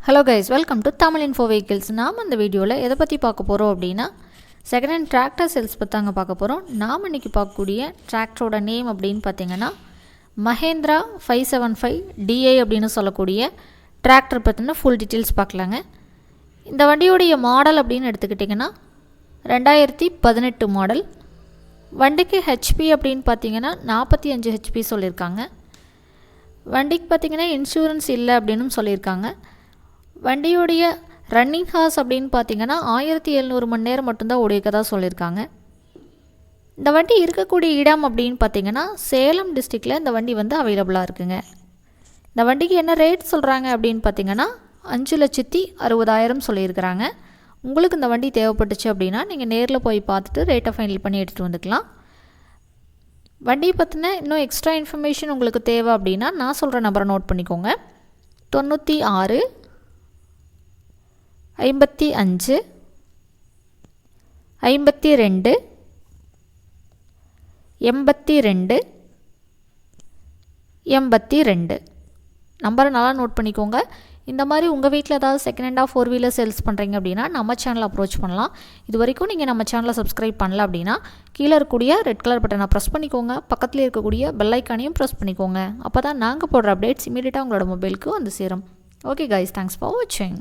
Hello guys, welcome to Tamil info vehicles. நாம் இந்த வீடியோவில் எதை பற்றி பார்க்க போகிறோம் அப்படின்னா செகண்ட் ஹேண்ட் டிராக்டர் சேல்ஸ் பற்றி தாங்க பார்க்க போகிறோம். நாம் இன்றைக்கி பார்க்கக்கூடிய டிராக்டரோட நேம் அப்படின்னு பார்த்தீங்கன்னா மஹேந்திரா 575 DI அப்படின்னு சொல்லக்கூடிய டிராக்டர் பற்றின ஃபுல் டீட்டெயில்ஸ் பார்க்கலாங்க. இந்த வண்டியோடைய மாடல் அப்படின்னு எடுத்துக்கிட்டிங்கன்னா 2018 மாடல். வண்டிக்கு ஹெச்பி அப்படின்னு பார்த்தீங்கன்னா 45 ஹெச்பி சொல்லியிருக்காங்க. வண்டிக்கு பார்த்திங்கன்னா இன்சூரன்ஸ் இல்லை அப்படின்னு சொல்லியிருக்காங்க. வண்டியோடைய ரன்னிங் ஹார்ஸ் அப்படின்னு பார்த்தீங்கன்னா 1700 மணி நேரம் மட்டும்தான் ஓடிக்கதா சொல்லியிருக்காங்க. இந்த வண்டி இருக்கக்கூடிய இடம் அப்படின்னு பார்த்தீங்கன்னா சேலம் டிஸ்ட்ரிக்டில் இந்த வண்டி வந்து அவைலபிளாக இருக்குங்க. இந்த வண்டிக்கு என்ன ரேட் சொல்கிறாங்க அப்படின்னு பார்த்தீங்கன்னா 5,60,000 சொல்லியிருக்கிறாங்க. உங்களுக்கு இந்த வண்டி தேவைப்பட்டுச்சு அப்படின்னா நீங்கள் நேரில் போய் பார்த்துட்டு ரேட்டை ஃபைனல் பண்ணி எடுத்துகிட்டு வந்துக்கலாம். வண்டியை பற்றின இன்னும் எக்ஸ்ட்ரா இன்ஃபர்மேஷன் உங்களுக்கு தேவை அப்படின்னா நான் சொல்கிற நம்பரை நோட் பண்ணிக்கோங்க. 96 55 52 82 82 நம்பரை நல்லா நோட் பண்ணிக்கோங்க. இந்த மாதிரி உங்கள் வீட்டில் ஏதாவது செகண்ட் ஹேண்டாக 4 வீலர் சேல்ஸ் பண்ணுறீங்க அப்படின்னா நம்ம சேனலை அப்ரோச் பண்ணலாம். இது வரைக்கும் நீங்கள் நம்ம சேனலை சப்ஸ்கிரைப் பண்ணல அப்படின்னா கீழே இருக்கக்கூடிய ரெட் கலர் பட்டனை ப்ரெஸ் பண்ணிக்கோங்க. பக்கத்தில் இருக்கக்கூடிய பெல் ஐக்கானையும் ப்ரெஸ் பண்ணிக்கோங்க. அப்போ தான் நாங்கள் போடுற அப்டேட்ஸ் இமீடியட்டாக உங்களோட மொபைலுக்கு வந்து சேரும். ஓகே கைஸ், தேங்க்ஸ் ஃபார் வாட்சிங்.